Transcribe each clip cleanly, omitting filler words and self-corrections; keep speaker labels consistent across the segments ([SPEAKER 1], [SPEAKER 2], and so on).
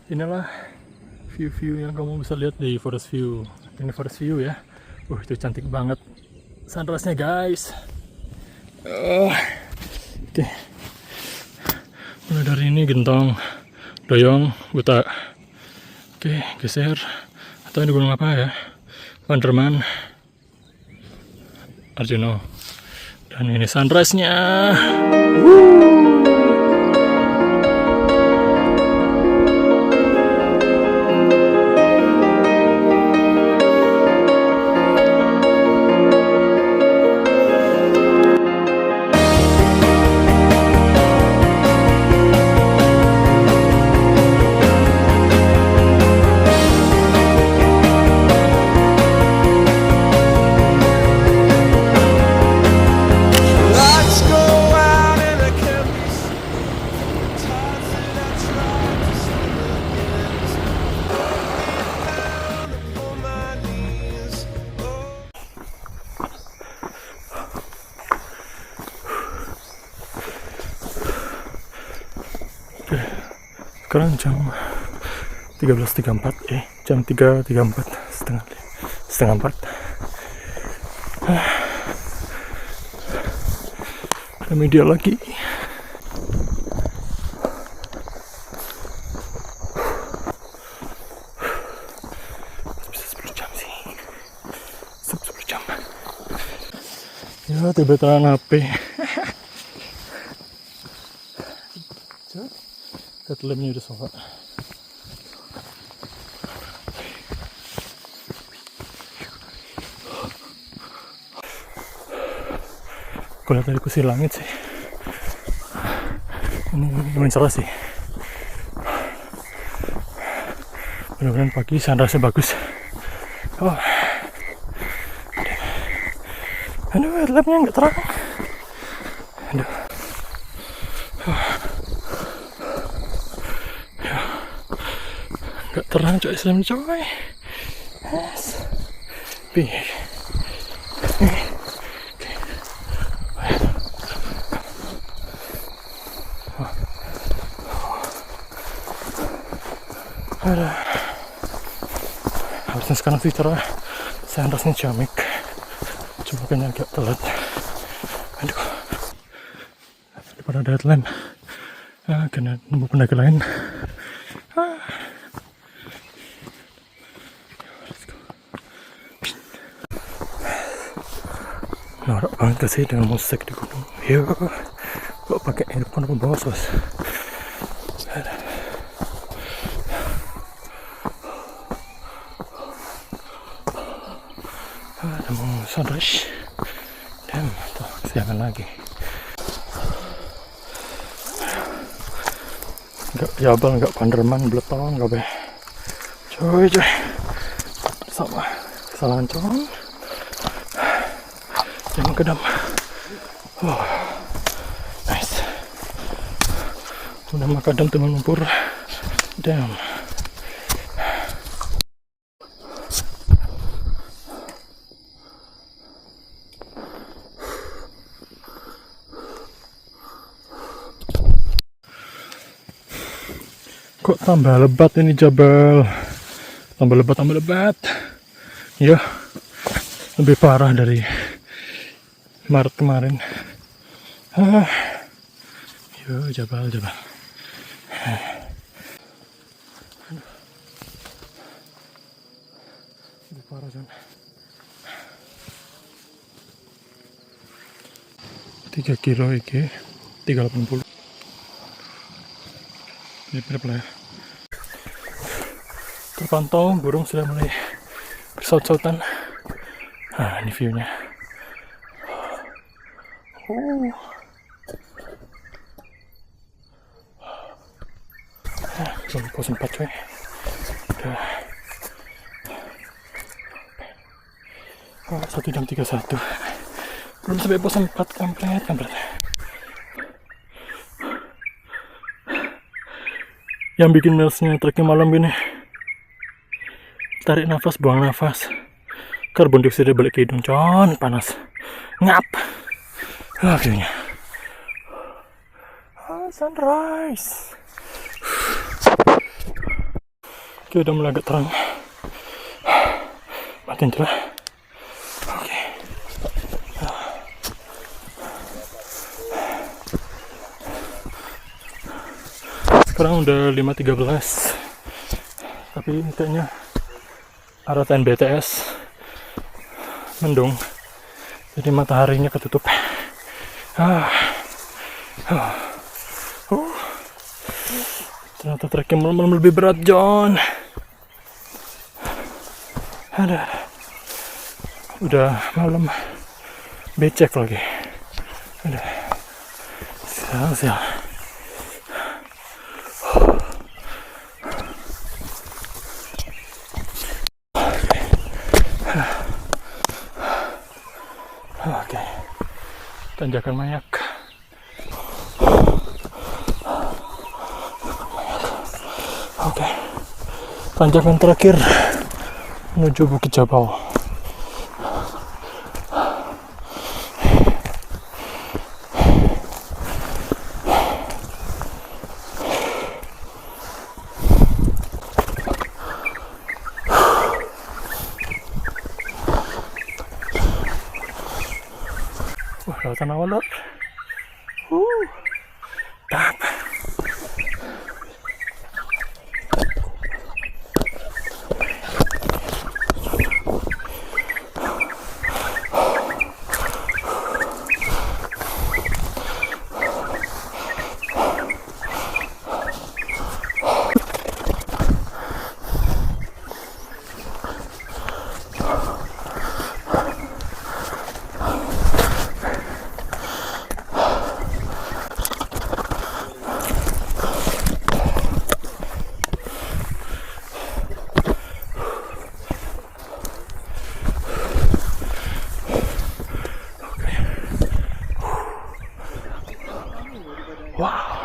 [SPEAKER 1] inilah view-view yang kamu bisa lihat di forest view. Ini forest view ya. Itu cantik banget sunrise-nya guys. Oke. Mulai dari ini gentong, doyong, buta. Oke, geser. Atau ini gunung apa ya? Panderman, Arjuno. Dan ini sunrise-nya. Sekarang jam 13.34, jam 3.34, setengah 4. Ada media lagi. Bisa 10 jam sih. 10 jam. Ya, tiba-tiba HP. Headlampnya udah sofa. Kalau dari kursi langit sih, ini lumayan cerah sih. Mudah-mudahan pagi sunrise bagus. Aduh, headlampnya nggak terang. Aduh. Gak terang coy, Islam coy. Yes. Big. Ada. Harusnya sekarang sih cerah. Sunrise-nya ciamik. Cuma kayaknya agak telat. Aduh. Daripada ada headlamp. Kena nemu pendaki lain. Norak banget sih dengan musik di gunung. Yuk, kok pakai earphone apa bos? Ada mau sunrise. Dan tuh kesiangan lagi. Enggak Jabal, enggak Panderman, Beleton, enggak be. Coy. Sama kesalahan coy. Jangan kedam. Nice. Udah makadam teman lumpur. Damn. Kok tambah lebat ini Jabal? Tambah lebat. Ya, lebih parah dari Maret kemarin. Yo, Jabal. Lebih parah kan. 3 kilo iki 380. Mirip lah ya. Terpantau burung sudah mulai bersaut-sautan. Ini view-nya. Belum pos 4 coy. Udah. 1 jam 31. Belum sampai pos 4, kampret. Yang bikin milesnya trekking malam gini, tarik nafas, buang nafas, karbon dioksida balik ke hidung, panas, ngap. Akhirnya sunrise. Dia udah mulai agak terang. Matiin dulu. Oke. Sekarang udah 5.13. Tapi kayaknya arah BTS mendung. Jadi mataharinya ketutup. Ternyata treknya malam lebih berat, John. Ada. Udah malam. Becek lagi. Ada. Sial. Oke. Tanjakan Mayak. Oke. Tanjakan terakhir menuju Bukit Jabal. Wah, lautan awan, Lord. Tap. Wow.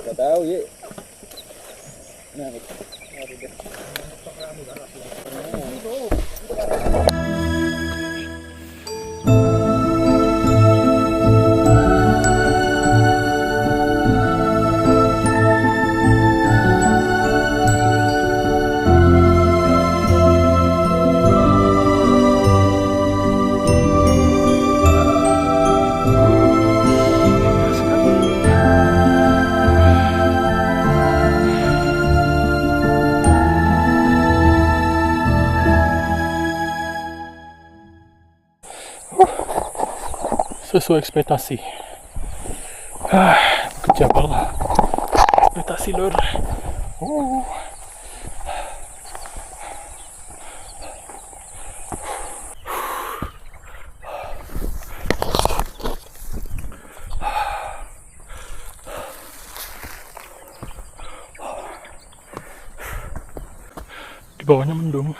[SPEAKER 2] Gak tahu ya. Nah,
[SPEAKER 1] Sesuai ekspektasi. Bukit Jabal. Ekspektasi, Lur. Di bawahnya mendung,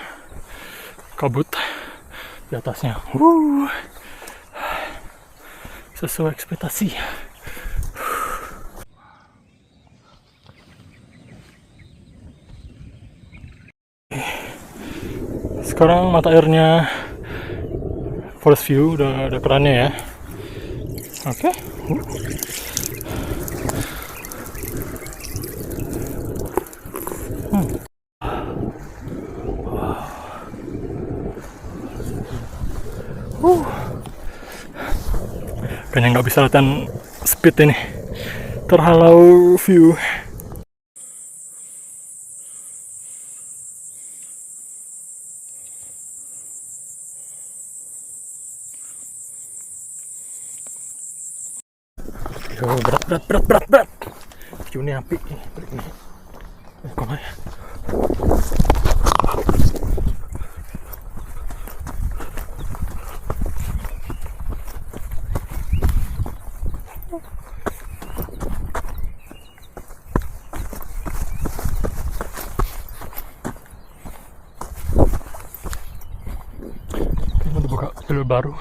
[SPEAKER 1] kabut, di atasnya. Sesuai ekspektasi. Sekarang mata airnya forest view udah ada kerannya ya. Oke. Kayaknya nggak bisa latihan speed ini, terhalau view. Yo, berat. View ini api nih. Kok ya? jalur baru.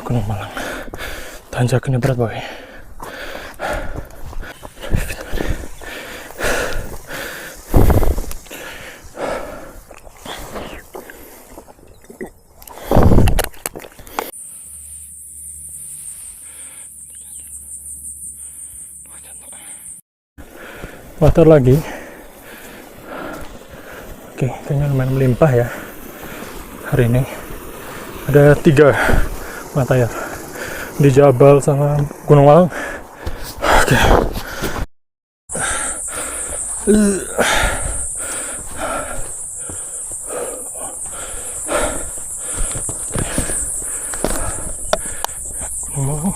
[SPEAKER 1] Gunung Malang. Tanjakannya berat boy. Water lagi. Oke, kayaknya lumayan melimpah ya hari ini. Ada 3 mata air di Jabal sama Gunung Malang. Oke. Gunung Malang.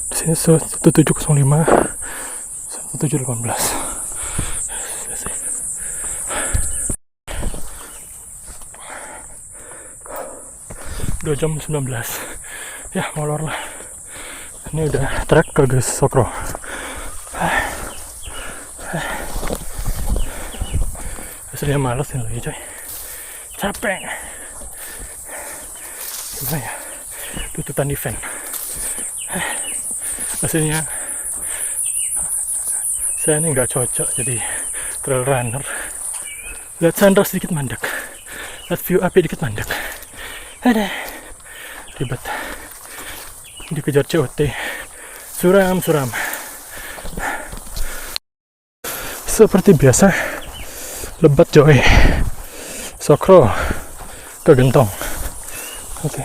[SPEAKER 1] Di sini 1705, 1718. 2 jam 19 ya, molor lah. Ini udah trek ke Sokro. Hasilnya males nih lagi coy, capek. Gimana ya, tuntutan event. Hasilnya saya ini nggak cocok jadi trail runner. Lihat sunrise sedikit mandek, lihat view api dikit mandek. Ada ribet, dikejar COT, suram. Seperti biasa, lebat coy. Sokro ke Gentong. Oke.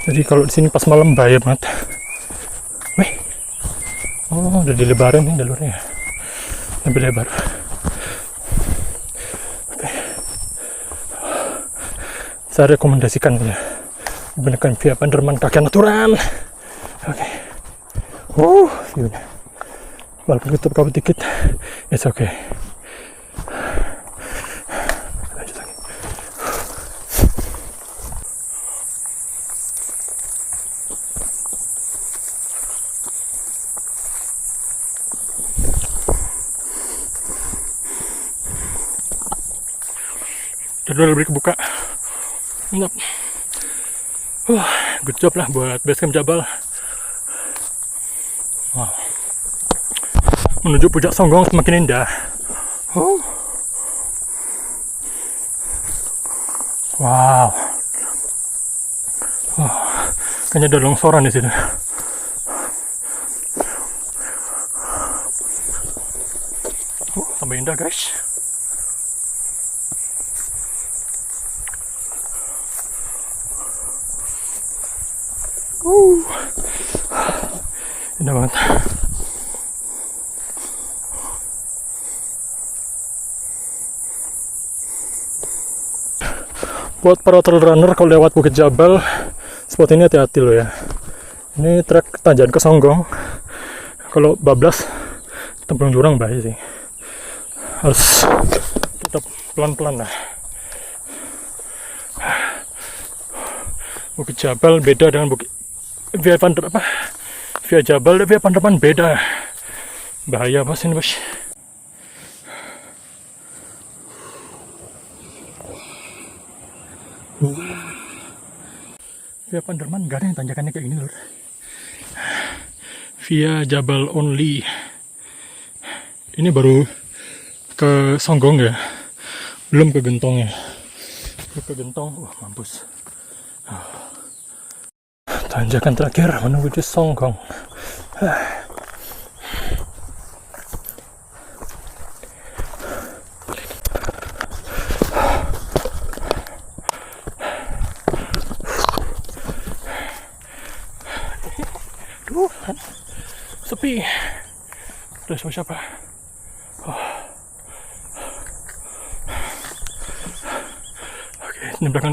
[SPEAKER 1] Jadi kalau di sini pas malam bahaya banget. Wih, oh udah dilebarin nih jalurnya, lebih lebar. Saya rekomendasikan ya, gunakan via Panderman kaki aturan. Oke. View-nya. Walaupun tutup kabut dikit, it's okay. Lanjut lagi. Jadwal lebih kebuka. Mantap. Good job lah buat basecamp Jabal. Wow. Menuju puncak Songgong semakin indah. Wow. Kayaknya ada longsoran di sini. Tambah indah guys. Indah banget. Buat para trail runner kalau lewat Bukit Jabal, spot ini hati-hati loh ya. Ini trek tanjakan ke Songgong. Kalau bablas templung jurang bahaya sih. Harus tetap pelan-pelan lah. Bukit Jabal beda dengan Bukit via Jabal dan via Panderman beda. Bahaya bos ini bos. Via Panderman gak ada yang tanjakannya kayak gini lur. Via Jabal only. Ini baru ke Songgong ya, belum ke Gentong ya. Ke Gentong, mampus. Tanjakan terakhir menuju Songgong. Sepi. Udah siapa? Oke, ini belakang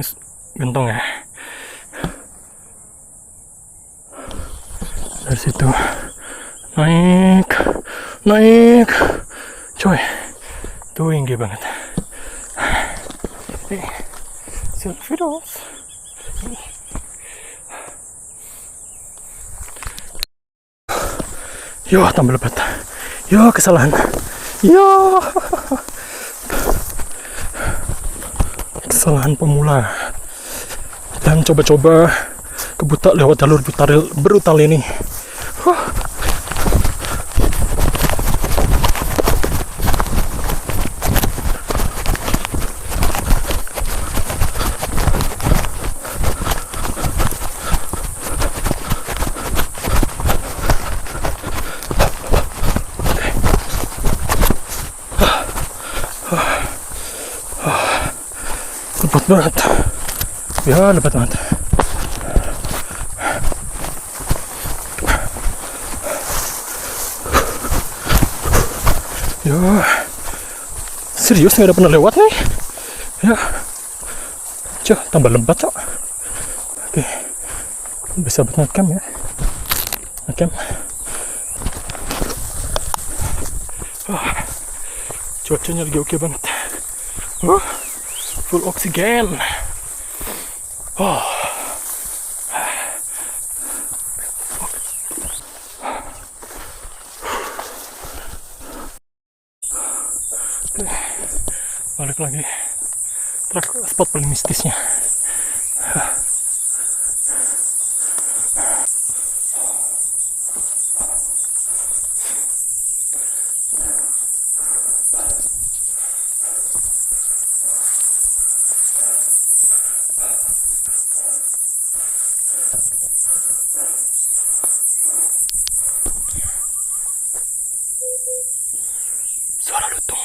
[SPEAKER 1] Gentong ya. Dari situ naik Coy, tinggi banget. Selfie dong. Yo, tambah lebat. Yo, kesalahan. Yo, kesalahan pemula. Dan coba-coba kebutak lewat jalur brutal ini. Lebat banget. Ya, lebat banget. Ya, serius nggak ada pernah lewat nih. Ya, cok, tambah lebat cok. Oke, bisa buat ngecam ya. Ngecam. Cuacanya lagi oke banget. Full oksigen. Balik lagi truk spot paling mistisnya. Suara lutung.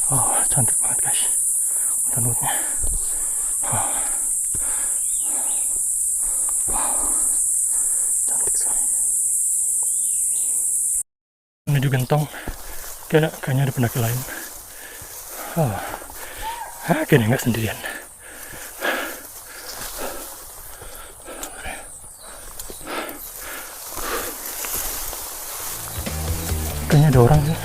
[SPEAKER 1] Oh, cantik banget guys. Danutnya. Cantik sekali. Menuju Gentong. Kayaknya ada pendaki lain. Kayaknya nggak sendirian. Kayaknya ada orang sih.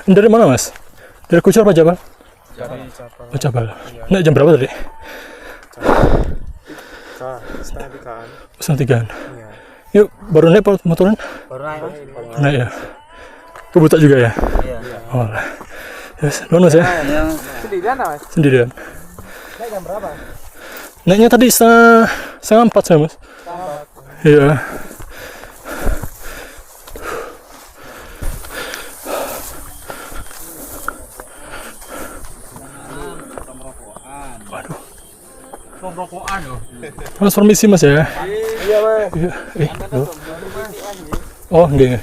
[SPEAKER 1] Dari mana mas? Dari Kucur apa Jabal? Oh, Jabal. Naik jam berapa tadi?
[SPEAKER 3] Setengah tigaan.
[SPEAKER 1] Setengah tigaan.
[SPEAKER 3] Iya.
[SPEAKER 1] Yuk, baru naik motoran?
[SPEAKER 3] Baru naik.
[SPEAKER 1] Naik ya. Kebutak juga ya?
[SPEAKER 3] Iya.
[SPEAKER 1] Oh lah. Yes, bonus ya?
[SPEAKER 3] Sendirian mas?
[SPEAKER 1] Sendirian.
[SPEAKER 3] Naik jam berapa?
[SPEAKER 1] Naiknya tadi setengah 4 saya mas. Iya. Waduh.
[SPEAKER 3] Rokokan loh.
[SPEAKER 1] Transformasi mas ya?
[SPEAKER 3] Iya mas.
[SPEAKER 1] Iya. Loh. Oh, enggak.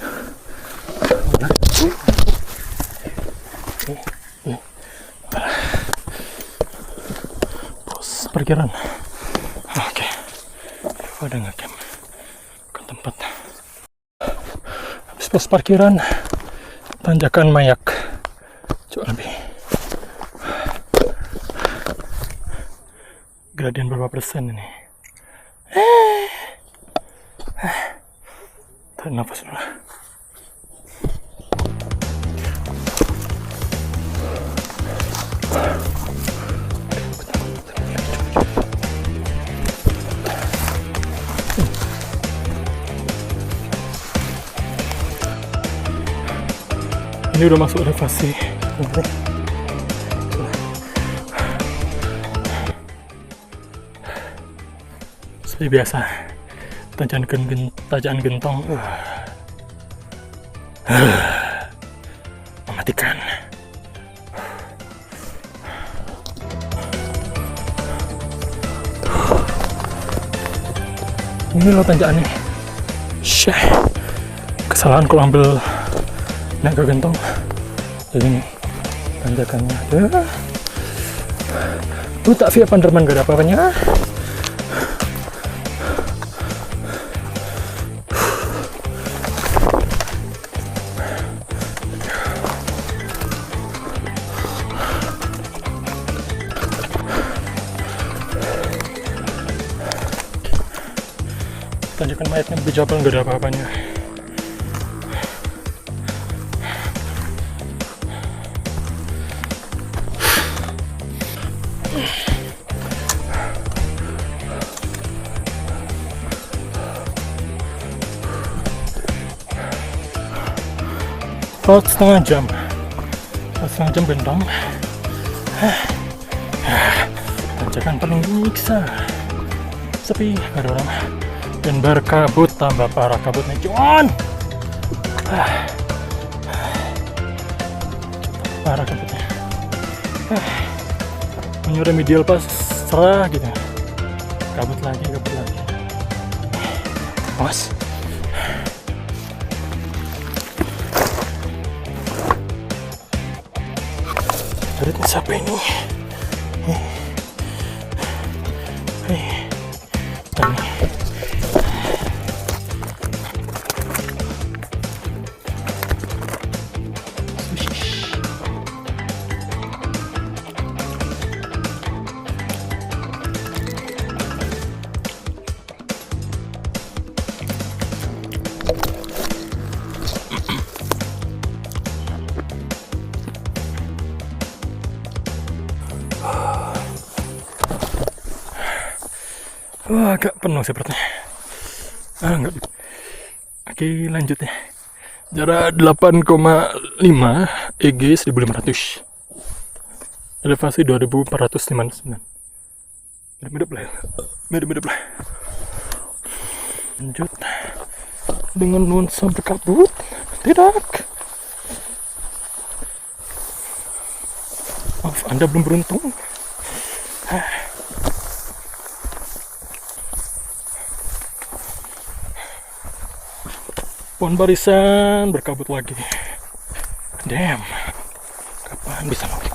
[SPEAKER 1] Pos parkiran. Oke. Pada ngecam ke tempat. Habis pos parkiran, tanjakan Mayak. Coba lebih. Gradien berapa persen ini? Tarik nafas dulu. Ini udah masuk elevasi. Seperti biasa, tajaan gentong mematikan. Ini loh tanjakannya. Syah. Kesalahan kalau ambil naik ke gentong. Jadi ini tanjakannya. Aduh. Tuh tak via Panderman gak ada apa-apanya. Tanjakan mayatnya di Jabal nggak ada apa-apanya. Setengah jam gendong. Tanjakan paling nyiksa, sepi, gak ada orang, dan berkabut tambah parah kabutnya cuan. Parah kabutnya. Ini remedial pas serah gitu, kabut lagi. Awas. Beritnya siapa ini? Wah, agak penuh sih perutnya. Enggak. Oke, lanjut ya. Jarak 8,5, EG 1500. Elevasi 2459. Mirip-mirip lah. Lanjut. Dengan nuansa berkabut. Tidak. Maaf, Anda belum beruntung. Pohon barisan berkabut lagi. Damn. Kapan bisa lagi?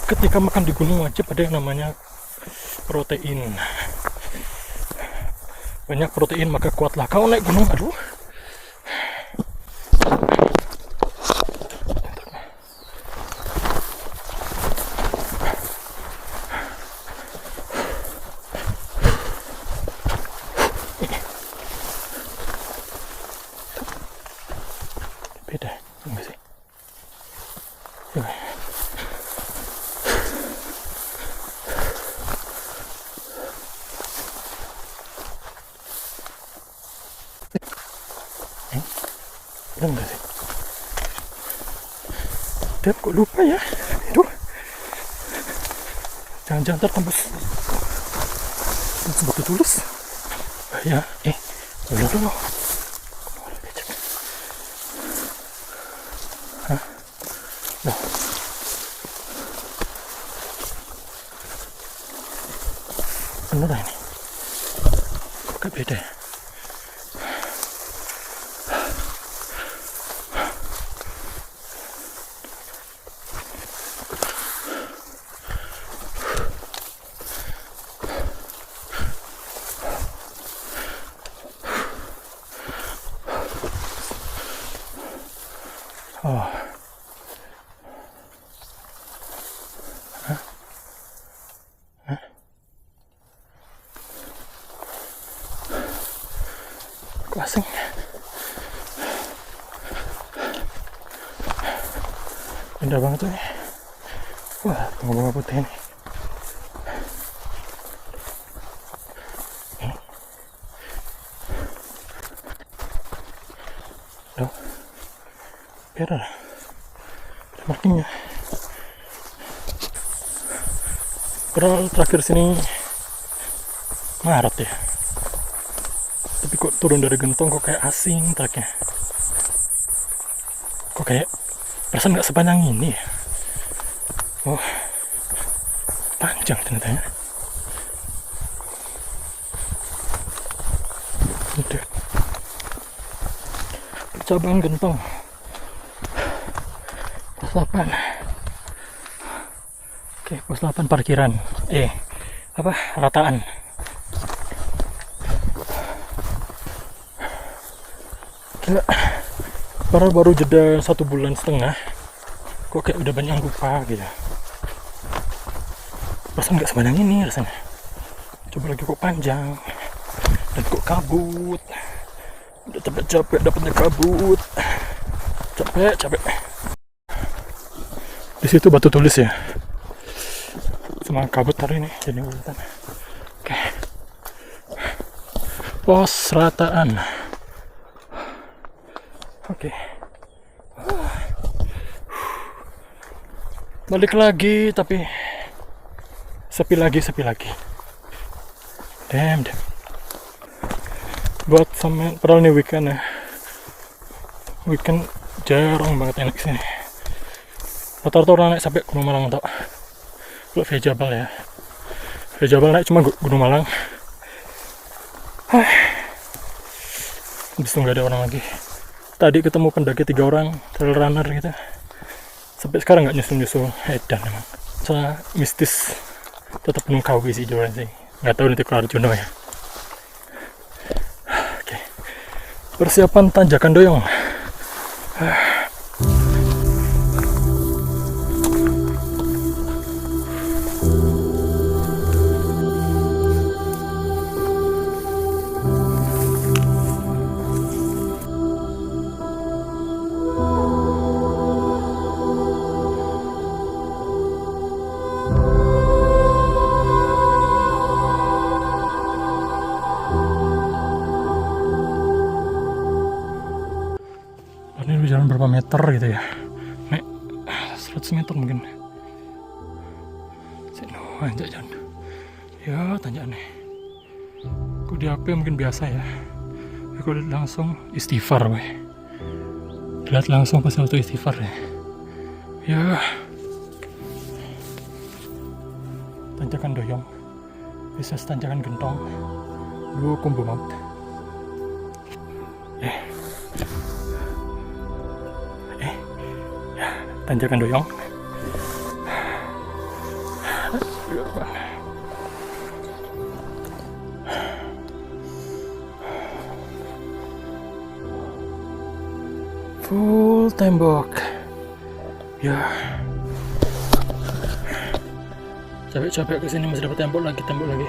[SPEAKER 1] Ketika makan di gunung wajib ada yang namanya protein. Banyak protein maka kuatlah kau naik gunung. Aduh. Beda, enggak sih? Coba. Bener enggak sih? Dep, kok lupa ya? Aduh. Jangan-jangan tertembus. Betul tulus. Ya, dulu. Nah. Bener ini. Kok kayak beda ya? Oh. Kok asing? Indah banget tuh. Wah, bunga-bunga putih ini. Tuh. Biar ada markingnya. Padahal terakhir sini Maret ya. Tapi kok turun dari gentong kok kayak asing treknya. Kok kayak perasaan nggak sepanjang ini ya. Oh. panjang ternyata ya. Udah. Percobaan gentong. Pos 8. Oke, pos 8 parkiran. Rataan. Gila. Padahal baru jeda 1,5 bulan, kok kayak udah banyak yang lupa gitu. Perasaan nggak sepanjang ini rasanya. Coba lagi kok panjang dan kok kabut. Udah capek dapetnya kabut. Capek. Di situ batu tulis ya. Sama kabut hari ini jadi urutan. Oke. Pos rataan. Oke. Balik lagi tapi sepi lagi. Damn. Buat sama padahal ini weekend ya. Weekend jarang banget enak sini. Rata-rata orang naik sampai Gunung Malang tau. Kalau via Jabal ya. Via Jabal naik cuma Gunung Malang. Habis itu nggak ada orang lagi. Tadi ketemu pendaki 3 orang, trail runner gitu. Sampai sekarang nggak nyusul edan emang. Soalnya mistis. Tetap Gunung Kawi sih jualan sih. Nggak tahu nanti kelar Arjuna ya. Oke. Persiapan tanjakan doyong. Ini jalan berapa meter gitu ya? Nek 100 meter mungkin. Tanjak jalan. Ya tanjak nih. Kok di HP mungkin biasa ya. Kalau lihat langsung istighfar weh. Lihat langsung pasti auto istighfar ya. Ya. Tanjakan doyong. Bisa tanjakan gentong. 2 combo maut. Tanjakan doyong. Full tembok. Ya. Capek-capek kesini masih dapat tembok lagi.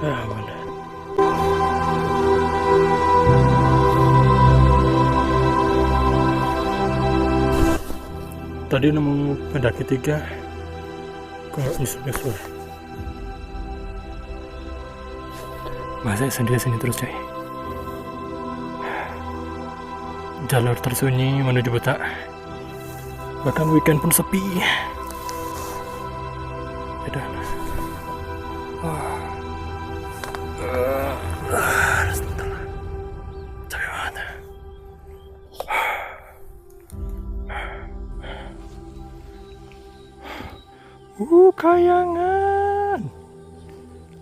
[SPEAKER 1] Mana? Tadi nemu pendaki 3 kok nggak nyusul. Masa sendiri terus coy. Jalur tersunyi menuju Buta. Bahkan weekend pun sepi. Udah. Capek banget. Kayangan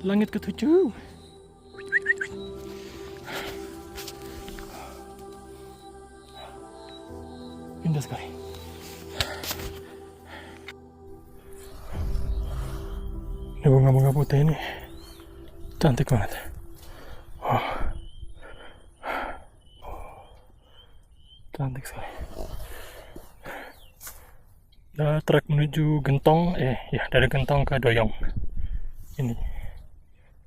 [SPEAKER 1] langit ke-7. Indah sekali. Ini bunga-bunga putih ini cantik banget. Cantik sekali. Trek menuju Gentong, dari Gentong ke Doyong. Ini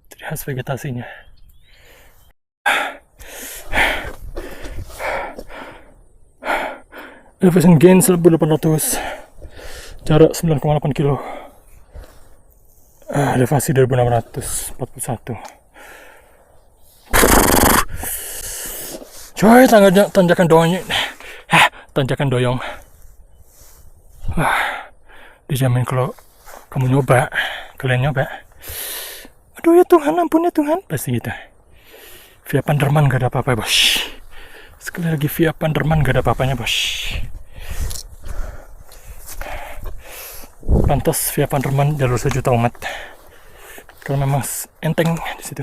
[SPEAKER 1] ciri khas vegetasinya. Elevation gain 1800, jarak 9,8 kilo. Elevasi 2641. Coy, tanjakan Doyong. Tanjakan Doyong. Dijamin kalau kalian nyoba, aduh ya Tuhan, ampun ya Tuhan, pasti gitu. Via Panderman gak ada apa-apa bos. Sekali lagi via Panderman gak ada apa-apanya bos. Pantas via Panderman jalur 1 juta umat. Karena memang enteng di situ.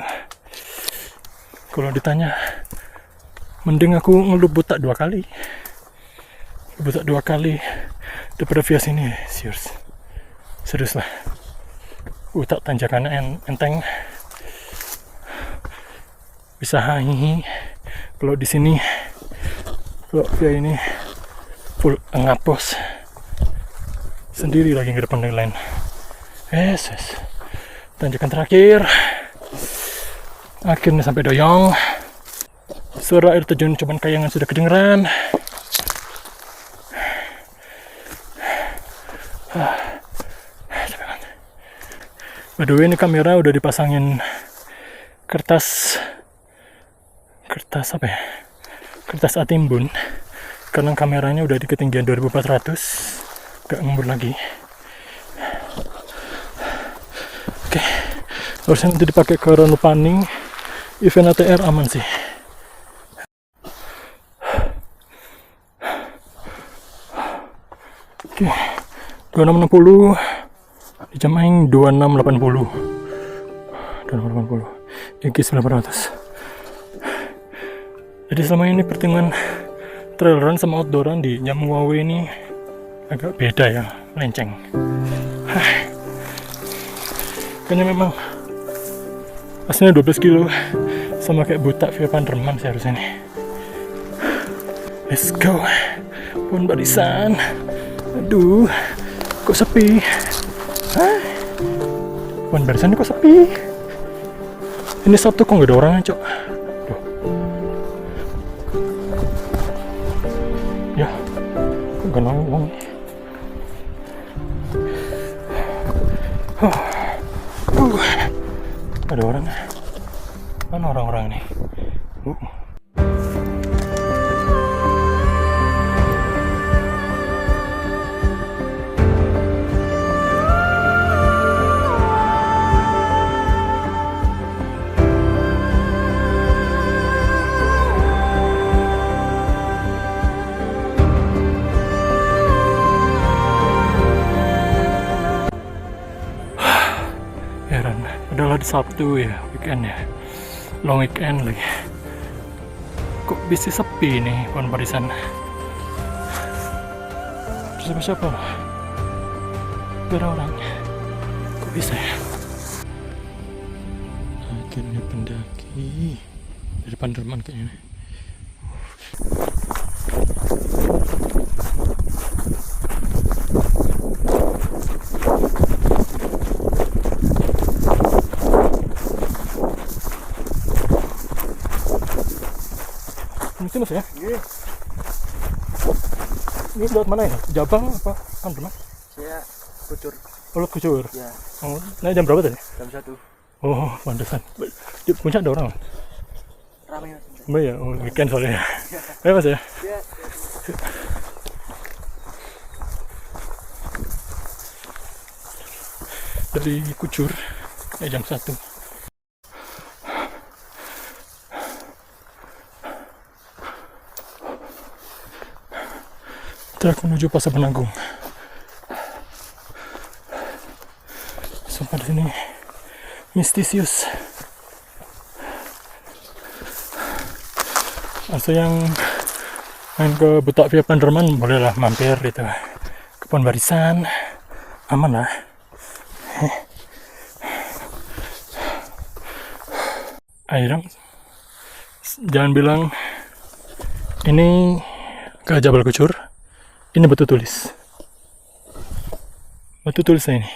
[SPEAKER 1] Kalau ditanya, mending aku ngelup butak 2 kali. Butak 2 kali daripada via sini, serius lah. Butak tanjakannya enteng, bisa hihi. Kalau di sini, kalau via ini full ngapus sendiri lagi ke depan lain. Yes. Tanjakan terakhir. Akhirnya sampai Doyong. Suara air terjun cuman kayangan sudah kedengeran. By the way, ini kamera udah dipasangin kertas apa ya? Kertas atimbun. Karena kameranya udah di ketinggian 2400, gak ngembur lagi. Oke, harusnya nanti dipakai ke Ranupani. Event ATR aman sih. Oke, 2660 dijamain 2680. 2680. Iki 900. Jadi selama ini pertimbangan trail run sama outdooran di Nyamuawe ini agak beda ya, melenceng. Kayaknya memang aslinya 12 kilo sama kayak butak via Panderman sih harusnya nih. Let's go. Pohon barisan. Aduh, kok sepi? Pohon barisan kok sepi? Ini Sabtu kok nggak ada orangnya, Cok? Ya, gak nongol. Ada orang. Mana orang-orang nih? Padahal hari Sabtu ya, weekend ya, long weekend lagi. Kok bisa sepi nih pohon barisan? Siapa-siapa? Gak ada orang. Kok bisa ya? Akhirnya pendaki dari Panderman kayaknya. Mas ya?
[SPEAKER 3] Iya.
[SPEAKER 1] Ini lewat mana ini? Jabang apa Panderman?
[SPEAKER 3] Saya Kucur.
[SPEAKER 1] Lewat Kucur?
[SPEAKER 3] Ya.
[SPEAKER 1] Oh, naik jam berapa tadi?
[SPEAKER 3] Jam 1.
[SPEAKER 1] Oh, pantesan. Di puncak ada orang?
[SPEAKER 3] Ramai.
[SPEAKER 1] Mbak ya, oh, weekend soalnya. Ayo Mas ya?
[SPEAKER 3] Ya.
[SPEAKER 1] Dari Kucur, jam 1. Trek menuju Pasar Penanggung. Sumpah di sini mistisius. Asal yang main ke Butak via Panderman bolehlah mampir itu ke pohon barisan, aman lah. Airang, jangan bilang ini ke Jabal Kucur. Ini batu tulis. Batu tulisnya ini.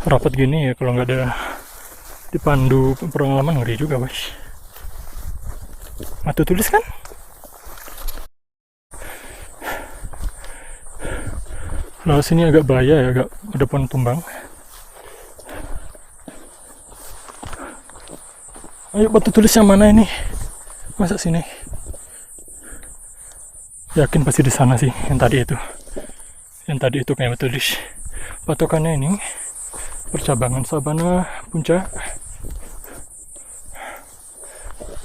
[SPEAKER 1] Rapat gini ya, kalau nggak ada dipandu pengalaman ngeri juga, guys. Batu tulis kan? Lalu sini agak bahaya ya, agak ada pohon tumbang. Ayo batu tulis yang mana ini? Masa sini? Yakin pasti di sana sih, yang tadi itu. Yang tadi itu kayak batu tulis. Patokannya ini percabangan Sabana Puncak.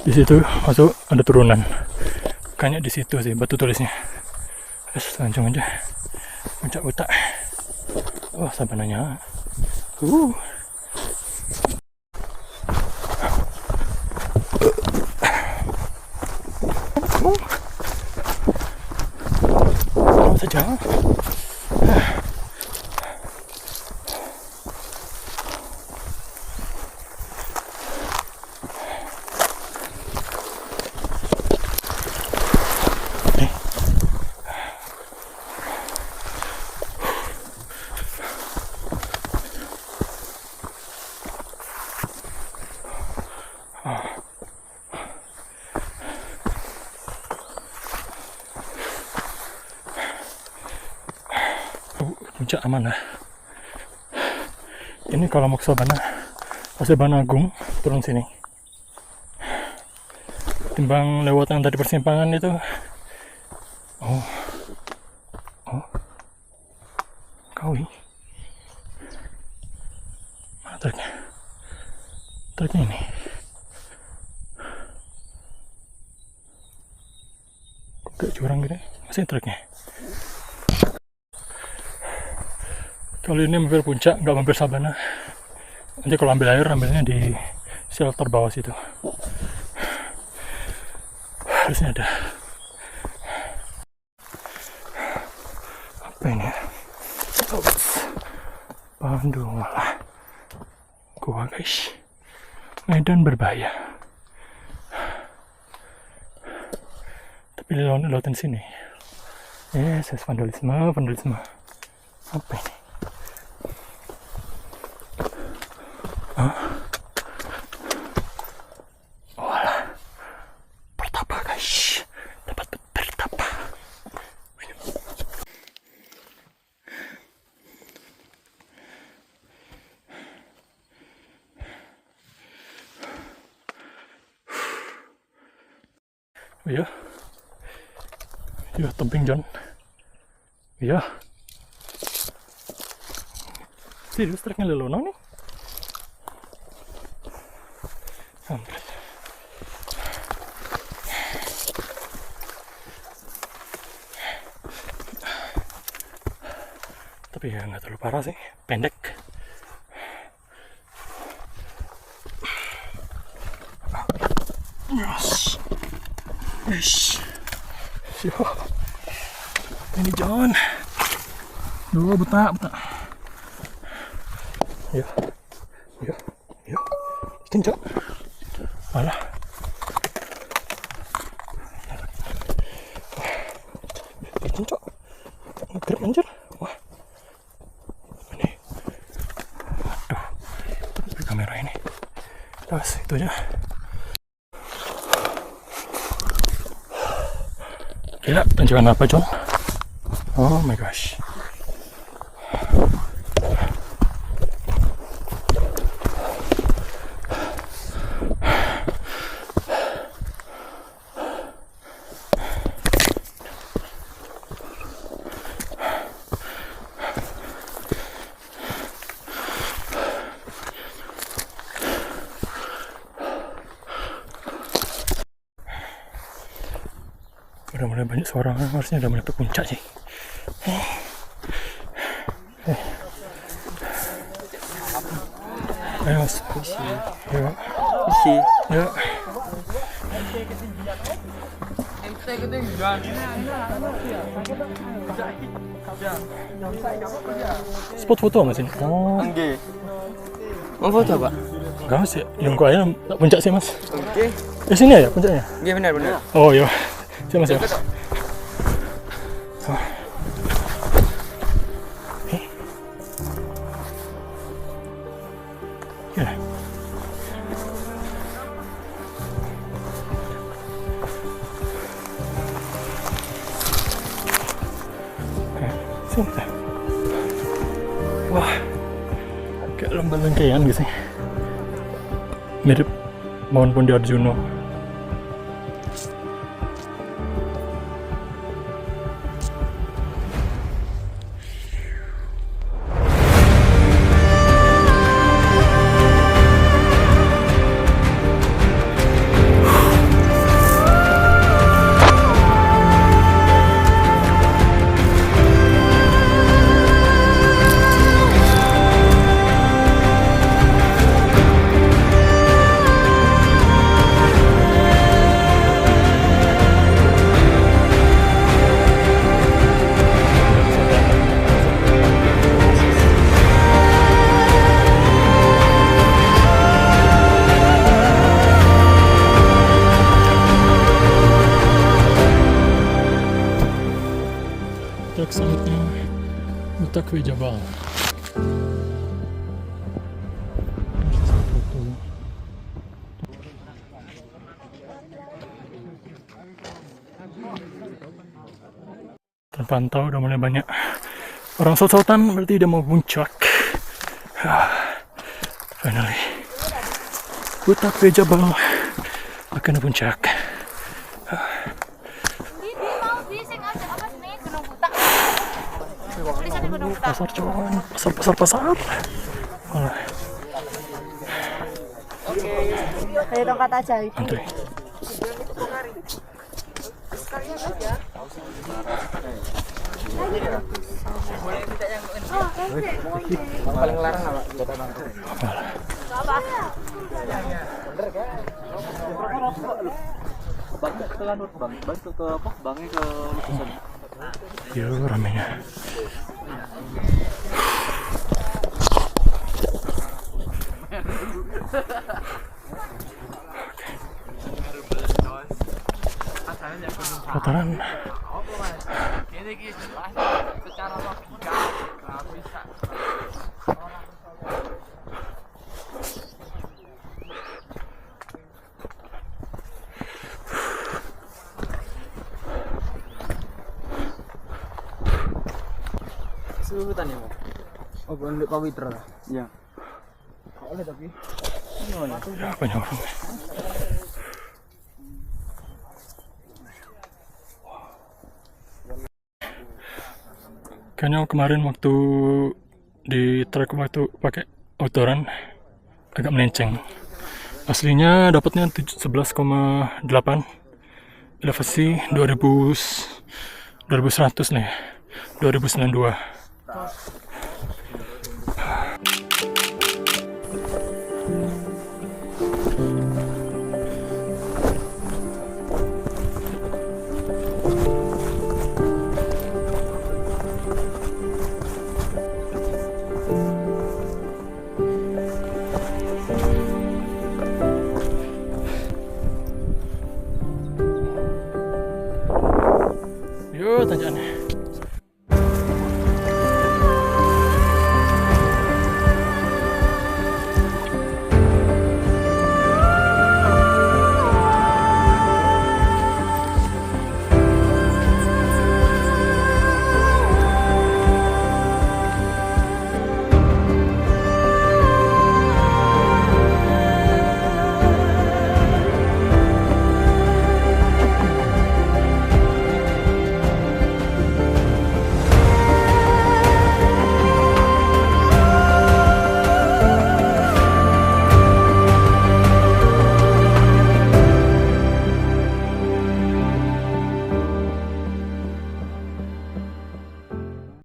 [SPEAKER 1] Di situ masuk ada turunan. Kayaknya di situ sih batu tulisnya. Terus langsung aja. Puncak Kuta. Oh, sabananya. Saja. Puncak aman lah. Ini kalau mau ke Sabana Agung turun sini. Timbang lewat yang tadi persimpangan itu. Oh, Kawi. Mana truknya? Truknya ini. Kok jurang gitu? Masih truknya. Kali ini mampir puncak, nggak mampir Sabana. Nanti kalau ambil air, ambilnya di shelter bawah situ. Harusnya ada. Apa ini? Pandu malah. Gua guys. Medan berbahaya. Tapi lautan sini. Yes, vandalisme. Apa ini? Walah, pertapa guys, tempat bertapa. Iya, tebing John. Iya. Serius treknya lelono nih. Hampir. Tapi ya nggak terlalu parah sih, pendek. Yes. Ini John. Duh, buta. Ya. Tinjau. Malah. Tinjau. Gerak anjir. Wah. Ini. Aduh. Tapi kamera ini. Terus itu aja. Gila, tanjakan apa John? Oh my gosh. Udah mulai banyak suara orang, harusnya udah mulai ke puncak sih. Ayo mas, yuk. Spot foto nggak sih? Oh,
[SPEAKER 3] Enggak. Mau foto pak?
[SPEAKER 1] enggak mas ya, yang kau aja puncak sih mas.
[SPEAKER 3] Oke.
[SPEAKER 1] Di sini ya puncaknya?
[SPEAKER 3] Iya benar.
[SPEAKER 1] Oh iya, sih mas ya. Ya. Sini. Wah, kayak lomba-lomba gitu sih. Mirip Mount Bondi Arjuno. puncak summitnya Utakwe Jabal. Terpantau udah mulai banyak orang saut-sautan, berarti udah mau puncak. Finally, Utakwe Jabal akan puncak. Pasar cuan, pasar.
[SPEAKER 4] Kayak tongkat aja itu.
[SPEAKER 1] Antri.
[SPEAKER 3] Paling larang apa? Bantu ke apa? Bangnya ke lukisan.
[SPEAKER 1] Yo, ramenya. Kotoran.
[SPEAKER 3] Secara logika nggak bisa. Sultan ya, oh bukan Pak Witra lah. Iya. Boleh tapi.
[SPEAKER 1] Ya, banyak orang. Kayaknya kemarin waktu di trek waktu pakai outrun agak melenceng. Aslinya dapatnya 11,8, elevasi 2100 nih, 2092. Yo, tanjakannya.